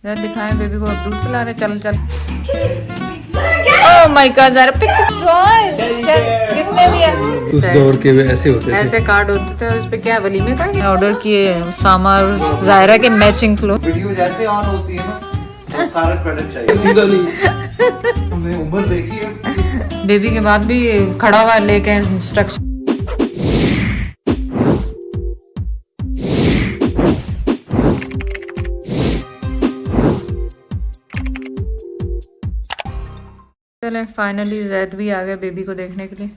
यार दिखाएं बेबी को, अब दूध पिला रहे। चल चल। ओह माय गॉड, ज़रा पिक टॉयज। किसने दिया? उस दौर के वे ऐसे होते थे। ऐसे कार्ड होते थे। उस पे क्या वलीमे का ऑर्डर किए उसामा और ज़ायरा के मैचिंग क्लोथ। वीडियो जैसे ऑन होती है ना तो सारे प्रोडक्ट चाहिए। हमने उम्र देखी है। बेबी के बाद भी खड़ा हुआ लेके इंस्ट्रक्शन। चले फाइनली जैद भी आ गया बेबी को देखने के लिए।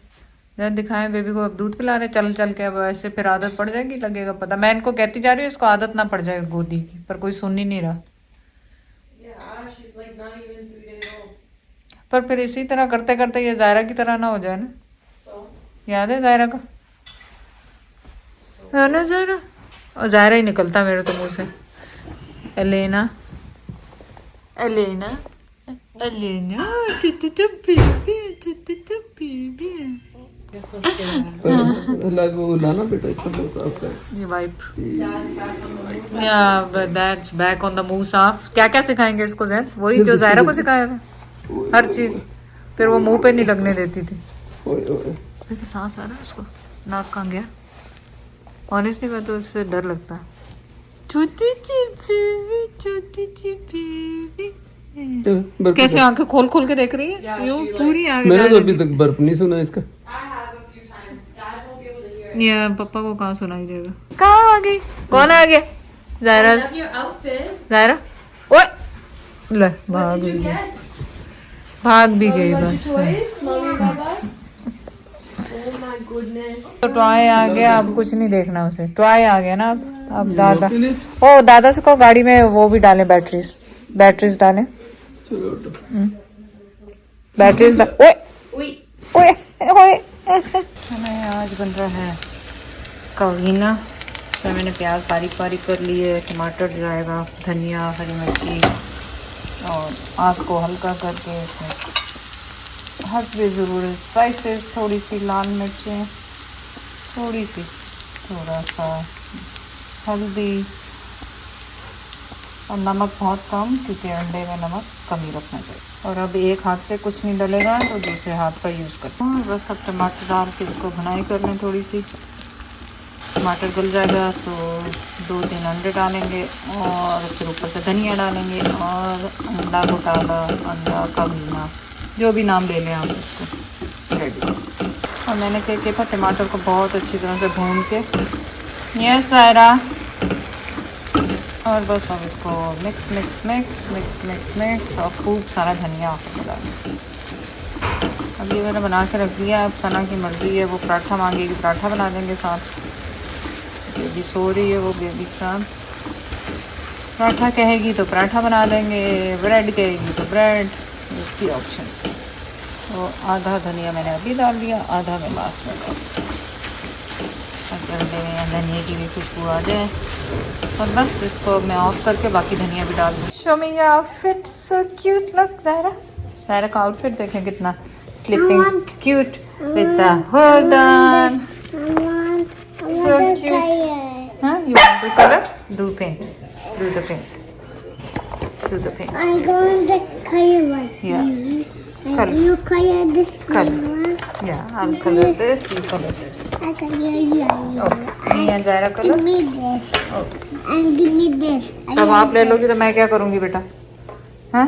जैद दिखाएं बेबी को, अब दूध पिला रहे चल चल के। अब ऐसे फिर आदत पड़ जाएगी, लगेगा पता। मैं इनको कहती जा रही हूँ इसको आदत ना पड़ जाए गोदी की, पर कोई सुन ही नहीं रहा। पर फिर इसी तरह करते करते ये ज़ायरा की तरह ना हो जाए ना। याद है ज़ायरा का? है ना ज़ायरा? और ज़ायरा ही निकलता मेरे तो मुँह से। एलेना एलेना एलेना लाना बेटा इसका मुंह साफ कर। ये वाइप या दैट्स बैक ऑन द मुंह साफ। क्या क्या सिखाएंगे इसको जैन? वही जो ज़ायरा को सिखाया था, हर चीज। फिर वो मुंह पे नहीं लगने देती थी। फिर सांस आ रहा है उसको, नाक कहाँ गया? ऑनेस्टली मैं तो इससे डर लगता है। छोटी सी बेबी, छोटी सी बेबी। कैसे आंखें खोल खोल के देख रही है? यूं पूरी आंखें। मैंने तो अभी तक बर्फ नहीं सुना इसका। ये पापा को कहाँ सुनाई देगा? कहाँ आ गई? कौन आ गया? ज़ायरा। ज़ायरा ओए ले भाग भी गई, भाग भी गई बस। तो टॉय आ गया, अब कुछ नहीं देखना उसे। टॉय आ गया ना अब दादा। ओ दादा से कहो गाड़ी में वो भी डालें, बैटरीज डालें। बैटरीज ओए ओए ओए। हमें आज बन रहा है कवीना। इसमें मैंने प्याज बारीक बारीक कर लिए, टमाटर जाएगा, धनिया, हरी मिर्ची, और आग को हल्का करके इसमें हस्बे ज़रूर स्पाइसेस, थोड़ी सी लाल मिर्चें, थोड़ा सा हल्दी और नमक बहुत कम, क्योंकि अंडे में नमक कम ही रखना चाहिए। और अब एक हाथ से कुछ नहीं डलेगा तो दूसरे हाथ का यूज़ करते हैं। बस अब टमाटर डाल के इसको भुनाई कर लें थोड़ी सी। टमाटर गल जाएगा तो 2-3 अंडे डालेंगे और फिर ऊपर से धनिया डालेंगे और अंडा को डाला, अंडा का भुना, जो भी नाम ले लें आप उसको, रेडी। और मैंने क्या किया था, टमाटर को बहुत अच्छी तरह से भून के, ये सारा, और बस अब इसको mix mix mix mix mix mix और खूब सारा धनिया डालें। अब ये मैंने बना के रख दिया। अब सना की मर्ज़ी है, वो पराठा मांगेगी, पराठा बना देंगे साथ। बेबी सो रही है, वो बेबी के साथ पराठा कहेगी तो पराठा बना देंगे, ब्रेड कहेगी तो ब्रेड, उसकी ऑप्शन। तो आधा धनिया मैंने अभी डाल दिया, आधा मैं लास्ट में डाल दिया, धनिया की भी खुशबू आ जाए। और बस इसको मैं ऑफ करके बाकी धनिया भी डाल दूँ। Show me your outfit, so cute look. Zaira का आउटफिट देखें कितना sleeping cute with the hold on, so cute. हाँ, you want to colour? Do paint, do the paint, do the paint. I'm going to color one. Yeah. And Color. you color this Color. one. Yeah, I'll color this, you color this. I color yellow. Okay. Me and Zyra color. Give me this. Okay. And give me this. तब आप ले लोगी तो मैं क्या करूँगी बेटा? हाँ?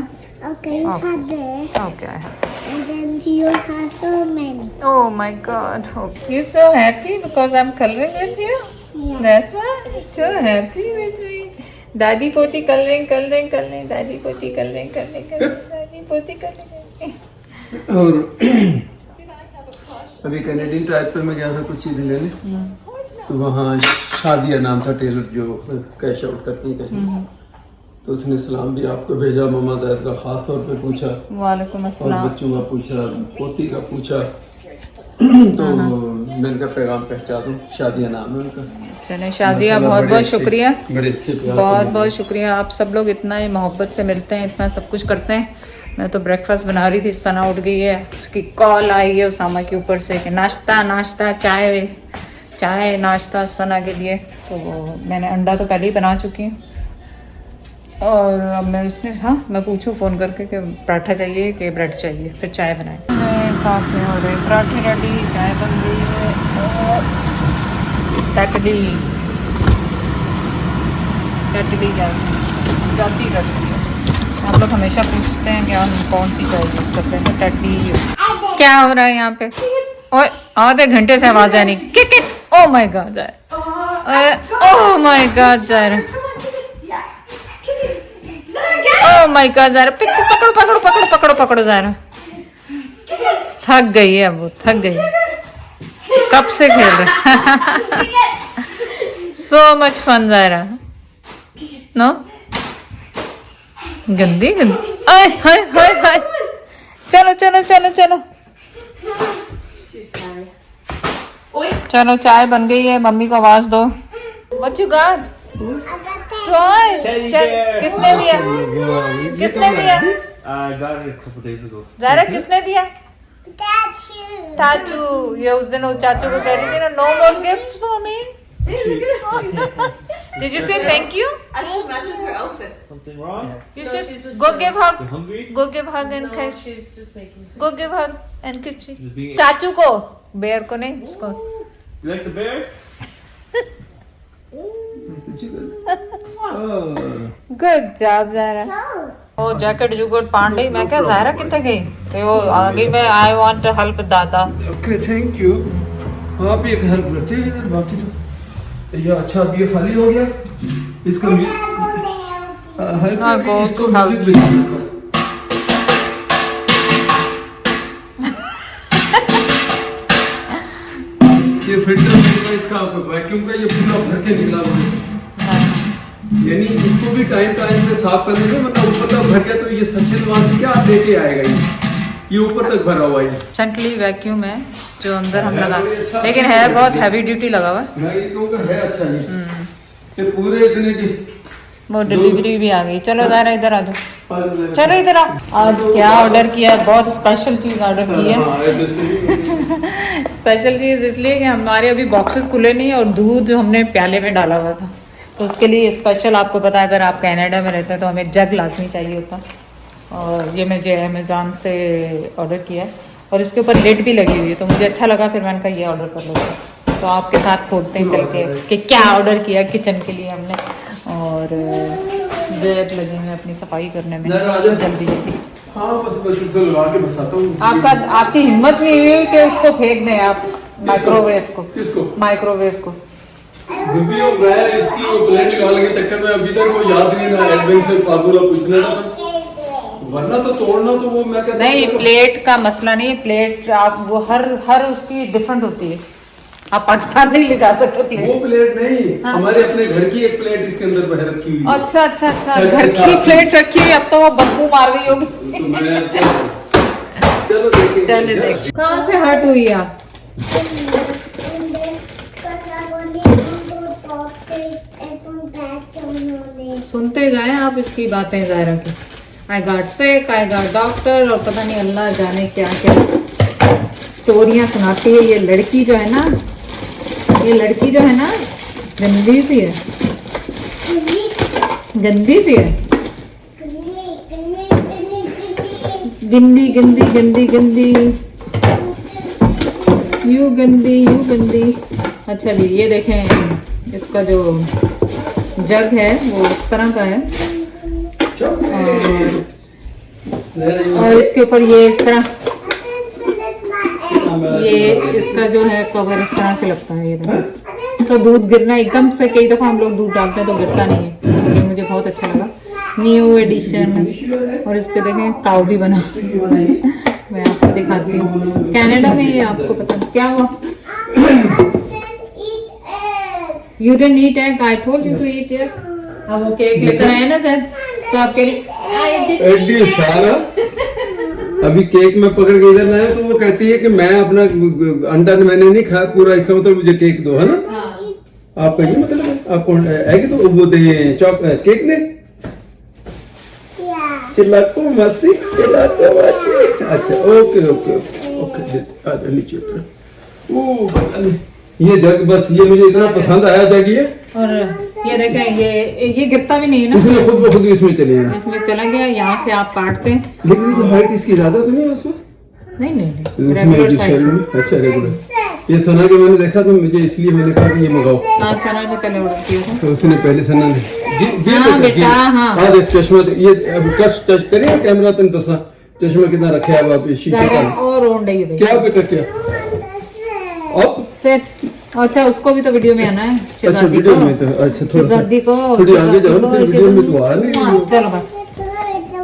Okay, you Okay. have this. Okay, I have. And then you have so many. Oh my God! Okay. You're so happy because I'm coloring with you. Yeah. That's why you're so happy with me. दादी पोती colouring colouring colouring, दादी पोती colouring colouring colouring, दादी पोती colouring. और अभी Canadian tribe पे मैं गया था कुछ चीज़ें लेने, तो वहाँ शादिया नाम था टेलर जो कैश आउट करती है कैश। तो उसने सलाम भी आपको भेजा, मामा ज़ैद का ख़ास तौर पे पूछा, वालेकुम और अस्सलाम। बच्चों का पूछा, पोती का पूछा। तो मैंने का पैगाम पहुँचा दूँ, शादिया नाम है उनका। चले शाजिया, बहुत बहुत शुक्रिया, बड़े अच्छे बहुत बहुत शुक्रिया। आप सब लोग इतना ही मोहब्बत से मिलते हैं, इतना सब कुछ करते हैं। मैं तो ब्रेकफास्ट बना रही थी, सना उठ गई है, उसकी कॉल आई है उसामा के ऊपर से कि नाश्ता नाश्ता चाय नाश्ता सना के लिए। तो वो मैंने अंडा तो पहले ही बना चुकी हूँ, और अब मैं उसमें हाँ मैं पूछूँ फ़ोन करके कि पराठा चाहिए कि ब्रेड चाहिए, फिर चाय बनाए। साथ में हो रहे पराठे रेडी, चाय बन रही है। टटली जाती रहती है। हम लोग हमेशा पूछते हैं कि हम कौन सी चाय यूज़ करते हैं, तो टटली यूज़। क्या हो रहा है यहाँ पे? ओए आधे घंटे से आवाज़ आ नहीं। ओह माय गॉड जा रहा, ओह माय गॉड जा रहा, ओह माय गॉड जा रहा, पकड़ो पकड़ो पकड़ो पकड़ो पकड़ो जा रहा। थक गई है अब वो, थक गई, कब से खेल रहा। सो मच फन जा रहा नो। गंदी गंदी, आय हाय हाय हाय। चलो चलो चलो चलो चलो, चाय बन गई है, मम्मी को आवाज दो। What you got? Toys. किसने दिया? किसने दिया? I got it a couple days ago. Zaara किसने दिया? चाचू। ये उस दिन वो चाचू को कह रही थी ना, no more gifts for me. Did you say thank you? Actually matches her outfit. Something wrong? You should go give hug. Hungry? Go give hug and kiss. She's just making. Go give hug and kiss. Just being. चाचू को, bear को नहीं, उसको। You like the bear? Good job Zaara. वो jacket जुगोट Pandey, मैं क्या ज़ारा कितने गई? तो वो आगे में I want to help दादा। Okay thank you. आप एक हेल्प करते हैं इधर, बाकी तो ये अच्छा अब ये खाली हो गया। इसका हेल्प हाँ, go इसको to help. म्यूजिक भेजिएगा। ये फिल्टर है इसका, वैक्यूम का ये पूरा भर के निकला हुआ है। यानी इसको भी टाइम टाइम पे साफ करने से, मतलब ऊपर तक भर गया तो ये सक्शन वहां से क्या लेके आएगा, ये ऊपर तक भरा हुआ है। सेंट्रली वैक्यूम है जो अंदर हम लगा, लेकिन है बहुत हैवी ड्यूटी लगा हुआ है। मैं ये कहूँगा है अच्छा ये पूरे इतने की वो डिलीवरी भी आ गई। चलो ज़ारा इधर आ जाओ, चलो इधर आ। आज क्या ऑर्डर किया है? बहुत स्पेशल चीज़ ऑर्डर की है। स्पेशल चीज़ इसलिए कि हमारे अभी बॉक्सेस खुले नहीं और दूध जो हमने प्याले में डाला हुआ था, तो उसके लिए स्पेशल, आपको पता है अगर आप कनाडा में रहते हैं तो हमें जग लाजमी चाहिए होता। और ये मुझे अमेज़ॉन से ऑर्डर किया है और इसके ऊपर लिड भी लगी हुई है, तो मुझे अच्छा लगा, फिर मैंने कहा ये ऑर्डर कर लो। तो आपके साथ खोलते हैं चल के कि क्या ऑर्डर किया किचन के लिए हमने। और जेट लगे हुए अपनी सफाई करने में जल्दी जल्दी। हाँ बस चलो लगा के बसाता हूँ। आपकी हिम्मत नहीं हुई कि उसको फेंक दें आप माइक्रोवेव को? किसको? माइक्रोवेव को। मैं इसकी वो प्लेट निकालने के चक्कर में अभी तक वो याद नहीं ना एडवेंचर फार्मूला पूछने का, वरना तो तोड़ना तो वो मैं कहता नहीं, प्लेट का मसला नहीं, प्लेट आप वो हर उसकी डिफरेंट होती है, आप पाकिस्तान नहीं ले जा सकते प्लेट। वो प्लेट नहीं, हमारे अपने घर की एक प्लेट इसके अंदर बह रखी हुई है। अच्छा अच्छा अच्छा, घर की प्लेट रखी हुई, अब तो वो बदबू मार गई होगी। चलो देखिए। चलो देख, कहाँ से हट हुई आप? सुनते जाए आप इसकी बातें ज़ारा की। I got sick, I got doctor, और पता नहीं अल्लाह जाने क्या क्या स्टोरियाँ सुनाती है। ये लड़की जो है ना, गंदी सी है, गंदी सी है, गंदी गंदी गंदी गंदी, यू गंदी। अच्छा जी, ये देखें इसका जो जग है वो इस तरह का है और इसके ऊपर ये इस तरह, ये इसका जो है कवर इस तरह से लगता है। ये तो दूध गिरना एकदम से, कई दफा हम लोग दूध डालते हैं तो गिरता नहीं है, ये मुझे बहुत अच्छा लगा, न्यू एडिशन। और इस पे देखें काऊ भी बना। मैं आपको दिखाती हूँ, कनाडा में ये आपको पता क्या हुआ? You didn't eat egg. I told you to eat egg. अब वो केक लेकर आए ना सर, तो आपके लिए एडी इशारा। अभी केक में पकड़ के इधर लाया तो वो कहती है कि मैं अपना अंडा मैंने नहीं खाया पूरा, इसका मतलब मुझे केक दो, है ना? हाँ। आपका ये मतलब है आपको एग दो, वो दे केक दे। चिल्लाको मसी, चिल्लाको मसी। अच्छा ओके ओके ओके, नीचे उतर। ये जग बस ये मुझे इतना पसंद आया जग ये। और ये देखें, ये गिरता भी नहीं है ना, इसमें खुद ब खुद इसमें चले जाएंगे। इसमें चला गया। यहाँ से आप काटते हैं। लेकिन ये हाइट इसकी ज्यादा तो नहीं है उसमें? नहीं नहीं इसमें रेगुलर जो साइज। शेल में अच्छा रेगुलर। ये सना के मैंने देखा तो मुझे इसलिए मैंने कहा कि ये मंगाओ। हाँ सना ने पहले ऑर्डर किया था। तो उसने पहले सना ने हाँ बेटा, हाँ। हाँ देख चश्मा तो ये अब टच करिए कैमरा तुम तो चश्मा कितना रखे है आप शीशे का और रोड है ये क्या बेटा क्या अब फिर अच्छा उसको भी तो वीडियो में आना है। अच्छा शहजादी वीडियो को, में तो अच्छा थोड़ा शहजादी को थोड़ी आगे जाओ शहजादी ना, को, वीडियो में तो आ नहीं रही हाँ, हो। चलो बस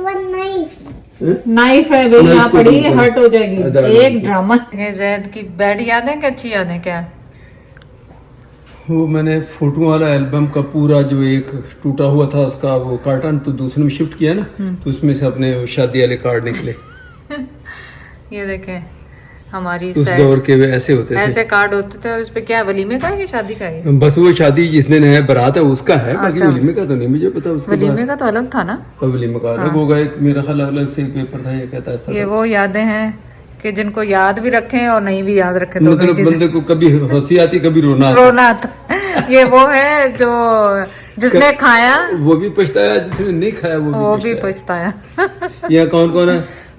One knife. नाइफ है भाई, नाइफ यहाँ को पड़ी दूर करो। हर्ट हो जाएगी। इधर आ एक जाओ। ड्रामा है। जैद की बैड याद है कि अच्छी याद है क्या? वो मैंने फोटो वाला एल्बम का पूरा जो एक टूटा हुआ था उसका वो कार्टन तो दूसरे में शिफ्ट किया ना तो उसमें से अपने वो शादी वाले कार्ड निकले। ये देखें हमारी उस सेट, दौर के वे ऐसे होते थे। ऐसे कार्ड होते थे और उस पे क्या वलीमे का है कि शादी का है? बस वो शादी जिस दिन है बारात है उसका है, बाकी वलीमे का तो नहीं मुझे पता। उसके वलीमे का तो अलग था ना। बाद वलीमे का अलग होगा, एक मेरा ख्याल अलग से एक पेपर था ये कहता है ये वो यादें हैं कि जिनको याद भी रखें और नहीं भी याद रखें तो मतलब बंदे को कभी हंसी आती कभी रोना आता। रोना आता। ये वो है जो जिसने खाया वो भी पछताया, जिसने नहीं खाया वो भी पछताया। पछताया। यहाँ कौन कौन है?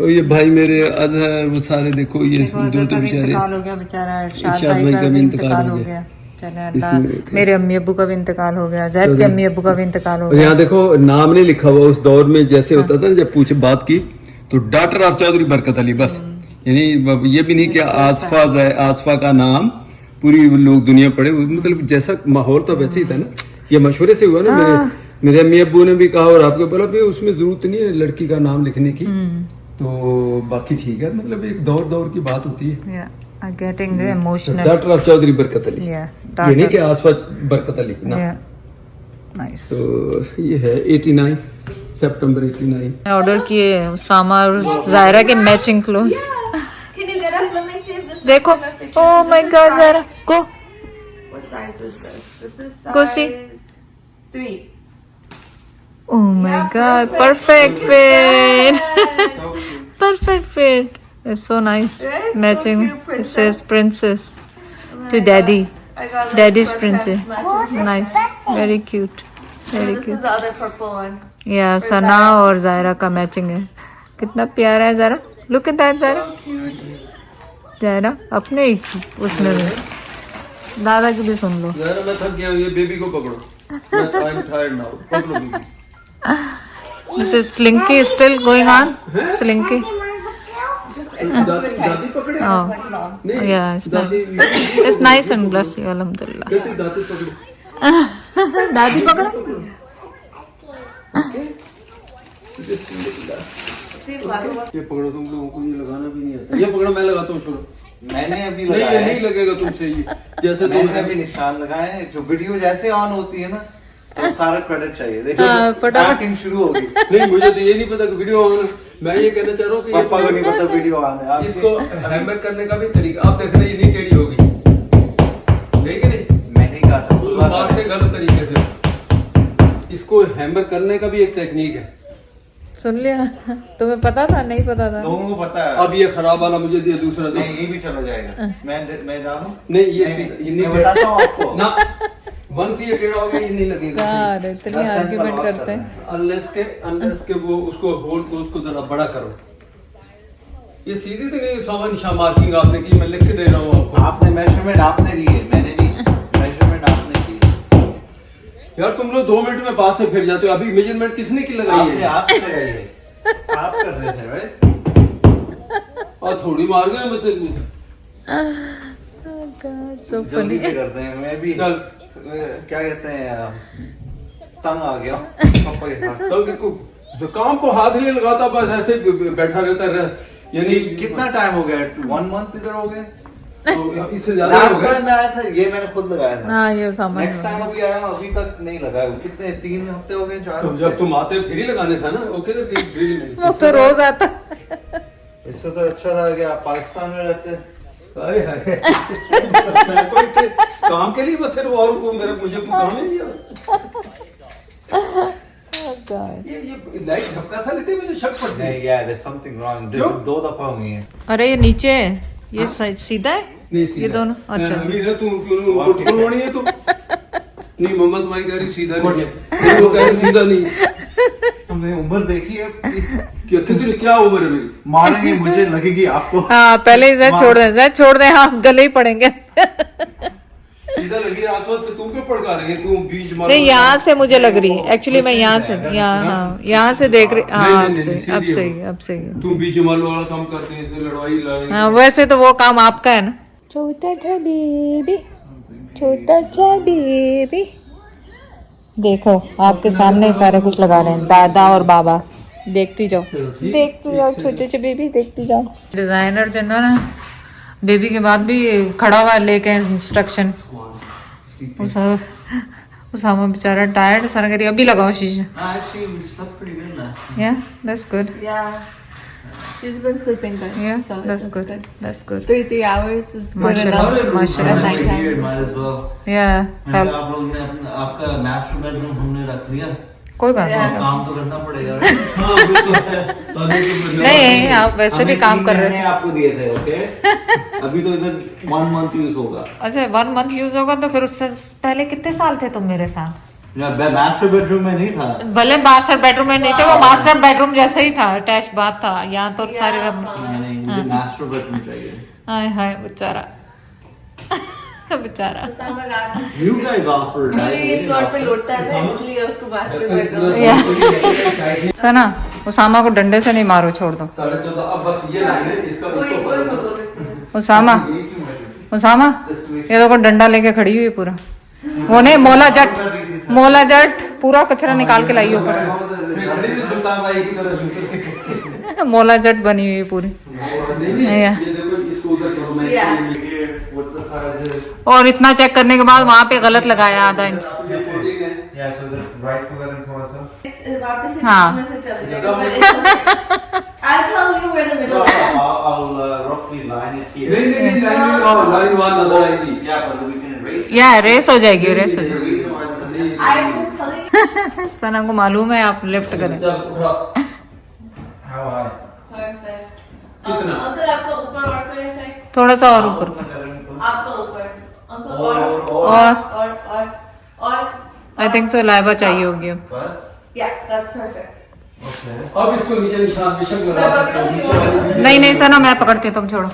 ये भाई मेरे अजहर वो सारे देखो ये दो तो बेचारे इंतकाल हो गया बेचारा, इरशाद शाद भाई का भी इंतकाल हो गया। चले अल्लाह, इसमें मेरे अम्मी अब्बू का भी इंतकाल हो गया, जैद के अम्मी अब्बू का भी इंतकाल हो और गया। यहाँ देखो नाम नहीं लिखा हुआ। उस दौर में जैसे होता था ना, जब पूछे बात की तो डॉक्टर ऑफ चौधरी बरकत अली बस, यानी ये भी नहीं कि आसफा का नाम पूरी लोग दुनिया पढ़े। मतलब जैसा माहौल था वैसे ही था ना। ये मशवरे से हुआ ना, मेरे अम्मी अब्बू ने भी कहा और आपके बोला भी उसमें जरूरत नहीं है लड़की का नाम लिखने की, तो बाकी ठीक है। मतलब एक दौर दौर की बात होती है। Getting emotional. Doctor of Chaudhary Barkat Ali, ये नहीं कि आसफा बरकत अली ना। नाइस। तो ये है 89 सितंबर 89। ऑर्डर किए उसामा और जायरा के matching cloth. Can you get up? Let me see if this देखो, is enough pictures. Oh my God, Zaira को What size is this? This is Go see. size 3. Oh my God, perfect fit. Perfect fit. It's so nice. Right? So Matching. cute, It says princess to daddy. I got Daddy's sweatpants princess. matching. Nice. Very cute. Very This is cute. the other purple one. Yeah, सना और जायरा का matching है। कितना प्यारा है Zaira. Look at that Zaira. Zaira अपने ही उसमें भी। दादा की भी सुन लो। यार मैं थक गया हूँ, ये बेबी को पकड़ो। I'm tired now. पकड़ो baby. This is Slinky still going on. Slinky. दादी पकड़े? Oh, नहीं, yeah, it's nice. दादी It's nice and bless you, alhamdulillah. कहती दादी पकड़ो। दादी पकड़ो। ये पकड़ो, तुम लोगों को ये लगाना भी नहीं आता। ये पकड़ो, मैं लगाता हूँ, छोड़ो। मैंने अभी नहीं, ये लगाया नहीं लगेगा तुमसे ये। जैसे तुम मैंने अभी निशान लगाए हैं। जो वीडियो जैसे ऑन होती है ना तो सारा क्रेडिट चाहिए। देखो हाँ, फटाफट। बैकिंग शुरू होगी। नहीं, मुझे तो ये नहीं पता कि वीडियो ऑन। मैं ये कहना चाह रहा हूँ कि ये पापा को नहीं पता वीडियो ऑन है। इसको हैमर करने का भी तरीका आप देख रहे हैं, ये नहीं टेढ़ी होगी, नहीं कि नहीं? मैंने कहा था तुम मारते गलत तरीके से। इसको हैमर करने का भी एक टेक्निक है। सुन लिया? तुम्हें पता था? नहीं पता था? लोगों को पता है। अब ये खराब वाला मुझे दिया, दूसरा दो। नहीं ये भी चला जाएगा। मैं डालूं? नहीं, ये सीधा- ये नहीं मैं बताता हूँ आपको। ना वन से ये टेढ़ा हो गया, ये नहीं लगेगा। यार इतनी 10 सेंट आर्ग्यूमेंट पर करते हैं। अनलेस के वो उसको होल को उसको जरा बड़ा करो। ये सीधी तो नहीं सामान निशा मार्किंग आपने की, मैं लिख के दे रहा हूँ आपको। आपने मेजरमेंट आपने लिए, मैंने नहीं। मेजरमेंट आपने लिए। यार तुम लोग 2 मिनट में पास से फिर जाते हो। अभी मेजरमेंट किसने की लगाई आपने है? आप लगाई है। आप कर रहे थे राइट? और थोड़ी मार गए मतलब। So जल्दी funny. से करते हैं। मैं भी चल क्या कहते हैं तंग आ गया पापा के साथ। चल जो काम को हाथ नहीं लगाता, बस ऐसे बैठा रहता है। यानी कितना टाइम हो गया? 1 मंथ इधर हो गए। तो इससे ज्यादा हो लास्ट गया। टाइम मैं आया था ये मैंने खुद लगाया था। हाँ ये सामान नेक्स्ट टाइम अभी आया हूं, अभी तक नहीं लगाया। कितने 3 हफ्ते हो गए? 4 तो जब तुम आते फिर ही लगाने था ना। ओके तो ठीक ड्रिल नहीं। वो तो रोज आता। इससे तो अच्छा था कि आप पाकिस्तान में रहते। हाय हाय मैं कोई काम के लिए बस सिर्फ और को मेरा मुझे कोई काम ही नहीं है। ये लाइट झपका सा लेते मुझे शक पड़ता है। नहीं यार there's something wrong। क्यों? 2 दफा हुई है। अरे ये नीचे है, ये सीधा है। नहीं सीधा। ये दोनों अच्छा अमीर है तू, क्यों है तू? नहीं मम्मा तुम्हारी कह रही सीधा नहीं है, वो कह रही सीधा नहीं। हमने उम्र देखी है कितनी क्या उम्र है मेरी? मारेंगे मुझे लगेगी आपको। हाँ पहले ही छोड़ दें हाँ गले ही पड़ेंगे। सीधा लगी आसपास, फिर तू क्यों पड़का रही है? तू बीच मार। नहीं यहाँ से मुझे लग रही है एक्चुअली, मैं यहाँ से यहाँ से देख रही। हाँ अब सही है। तू बीच मार वाला काम करते हैं तो लड़ाई हाँ वैसे तो वो काम आपका है ना। छोटा सा बेबी देखो आपके सामने ही सारे कुछ लगा रहे हैं दादा और बाबा। देखती जाओ छोटे से बेबी देखती जाओ। डिजाइनर जो ना बेबी के बाद भी खड़ा हुआ लेके इंस्ट्रक्शन। उसामा बेचारा टायर्ड सर करी अभी लगाओ शीशे। या that's good. Yeah. She's been sleeping good. Yeah, so that's good. That's good. 3 hours is good Mashallah. enough. Mashallah. At night time. Yeah, आप लोग ने आपका मास्टर बेडरूम हमने रख लिया, कोई बात नहीं। काम तो करना पड़ेगा। नहीं आप वैसे भी काम कर रहे थे। आपको दिए थे ओके। अभी तो इधर 1 मंथ यूज होगा। अच्छा 1 मंथ यूज होगा तो फिर उससे पहले कितने साल थे तुम मेरे साथ? मास्टर बेडरूम में नहीं था। भले मास्टर बेडरूम में नहीं थे, वो मास्टर बेडरूम जैसे ही था, अटैच बात था। यहाँ तो सारे नहीं मुझे मास्टर बेडरूम चाहिए। हाय हाय बेचारा बेचारा। You guys offered. मुझे इस फ्लोर पे लौटता है ना, इसलिए उसको मास्टर बेडरूम। सुना उसामा को डंडे से नहीं मारो, छोड़ दो। 14.5 अब बस ये लाइन है इसका। उसामा ये देखो डंडा लेके खड़ी हुई पूरा। वो नहीं मोला जट पूरा कचरा निकाल के लाई ऊपर से। मोला जट बनी हुई पूरी। और इतना चेक करने के बाद वहाँ पे गलत लगाया आधा इंच। हाँ I'll tell you where the middle is. I'll roughly line it here. नहीं लाइन वन नजर आएगी। Yeah, but we can erase it. या रेस हो जाएगी रेस हो जाएगी। I'm just telling you. सना को मालूम है आप लिफ्ट करें। चल उठा। How high? Perfect. कितना? अंकल आपका ऊपर और कोई ऐसा है? थोड़ा सा और ऊपर। आपका ऊपर। अंकल और आई थिंक सो लाइबा चाहिए होगी अब। What? Yeah, that's perfect. अब इसको नीचे निशान बेशक लगा सकते हो। नहीं सना मैं पकड़ती हूँ, तुम छोड़ो।